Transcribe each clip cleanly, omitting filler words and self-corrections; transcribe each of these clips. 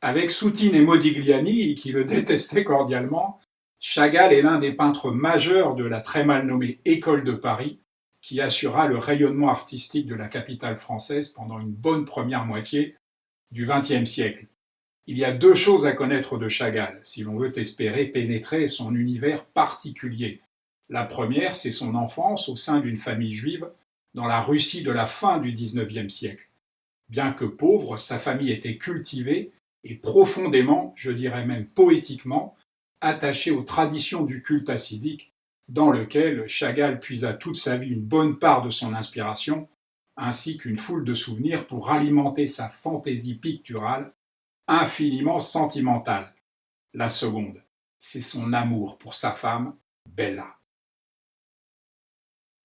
Avec Soutine et Modigliani, qui le détestaient cordialement, Chagall est l'un des peintres majeurs de la très mal nommée École de Paris, qui assura le rayonnement artistique de la capitale française pendant une bonne première moitié du XXe siècle. Il y a deux choses à connaître de Chagall, si l'on veut espérer pénétrer son univers particulier. La première, c'est son enfance au sein d'une famille juive dans la Russie de la fin du XIXe siècle. Bien que pauvre, sa famille était cultivée et profondément, je dirais même poétiquement, attachée aux traditions du culte hassidique, dans lequel Chagall puisa toute sa vie une bonne part de son inspiration, ainsi qu'une foule de souvenirs pour alimenter sa fantaisie picturale, infiniment sentimentale. La seconde, c'est son amour pour sa femme, Bella.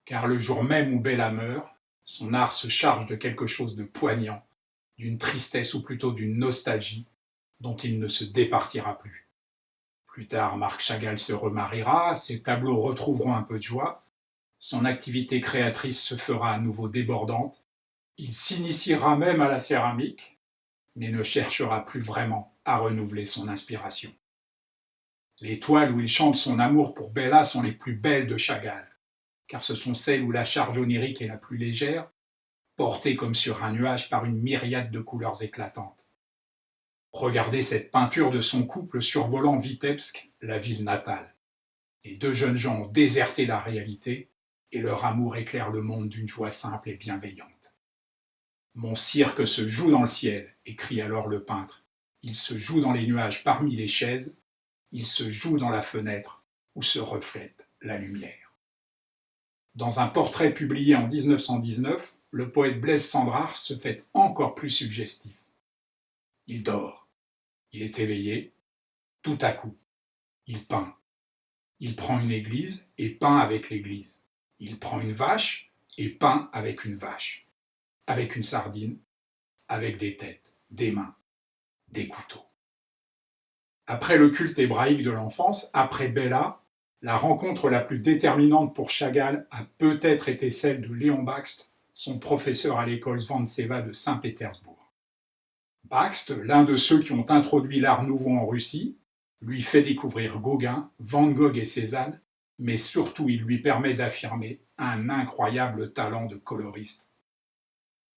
Car le jour même où Bella meurt, son art se charge de quelque chose de poignant, d'une tristesse ou plutôt d'une nostalgie dont il ne se départira plus. Plus tard, Marc Chagall se remariera, ses tableaux retrouveront un peu de joie, son activité créatrice se fera à nouveau débordante, il s'initiera même à la céramique, mais ne cherchera plus vraiment à renouveler son inspiration. Les toiles où il chante son amour pour Bella sont les plus belles de Chagall, car ce sont celles où la charge onirique est la plus légère, portée comme sur un nuage par une myriade de couleurs éclatantes. Regardez cette peinture de son couple survolant Vitebsk, la ville natale. Les deux jeunes gens ont déserté la réalité et leur amour éclaire le monde d'une joie simple et bienveillante. Mon cirque se joue dans le ciel, écrit alors le peintre. Il se joue dans les nuages parmi les chaises, il se joue dans la fenêtre où se reflète la lumière. Dans un portrait publié en 1919, le poète Blaise Cendrars se fait encore plus suggestif. Il dort. Il est éveillé, tout à coup, il peint. Il prend une église et peint avec l'église. Il prend une vache et peint avec une vache. Avec une sardine, avec des têtes, des mains, des couteaux. Après le culte hébraïque de l'enfance, après Bella, la rencontre la plus déterminante pour Chagall a peut-être été celle de Léon Bakst, son professeur à l'école Svantseva de Saint-Pétersbourg. Bakst, l'un de ceux qui ont introduit l'art nouveau en Russie, lui fait découvrir Gauguin, Van Gogh et Cézanne, mais surtout il lui permet d'affirmer un incroyable talent de coloriste.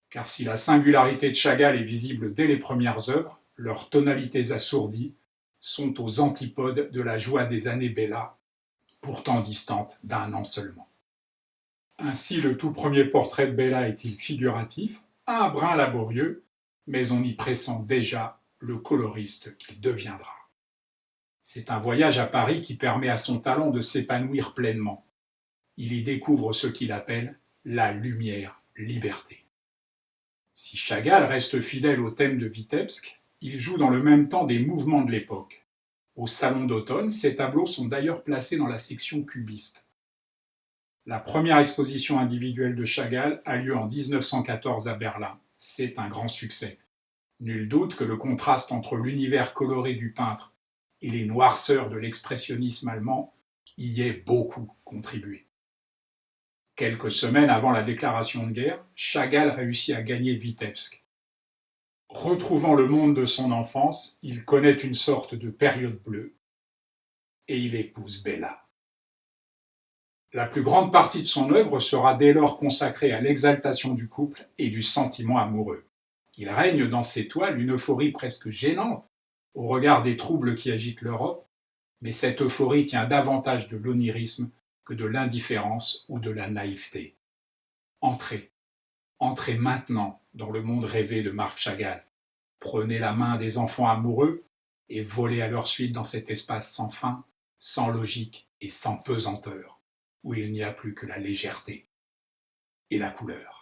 Car si la singularité de Chagall est visible dès les premières œuvres, leurs tonalités assourdies sont aux antipodes de la joie des années Bella, pourtant distante d'un an seulement. Ainsi, le tout premier portrait de Bella est-il figuratif, un brin laborieux, mais on y pressent déjà le coloriste qu'il deviendra. C'est un voyage à Paris qui permet à son talent de s'épanouir pleinement. Il y découvre ce qu'il appelle la lumière-liberté. Si Chagall reste fidèle au thème de Vitebsk, il joue dans le même temps des mouvements de l'époque. Au Salon d'automne, ses tableaux sont d'ailleurs placés dans la section cubiste. La première exposition individuelle de Chagall a lieu en 1914 à Berlin. C'est un grand succès. Nul doute que le contraste entre l'univers coloré du peintre et les noirceurs de l'expressionnisme allemand y ait beaucoup contribué. Quelques semaines avant la déclaration de guerre, Chagall réussit à gagner Vitebsk. Retrouvant le monde de son enfance, il connaît une sorte de période bleue et il épouse Bella. La plus grande partie de son œuvre sera dès lors consacrée à l'exaltation du couple et du sentiment amoureux. Il règne dans ses toiles une euphorie presque gênante au regard des troubles qui agitent l'Europe, mais cette euphorie tient davantage de l'onirisme que de l'indifférence ou de la naïveté. Entrez maintenant dans le monde rêvé de Marc Chagall. Prenez la main des enfants amoureux et volez à leur suite dans cet espace sans fin, sans logique et sans pesanteur, où il n'y a plus que la légèreté et la couleur.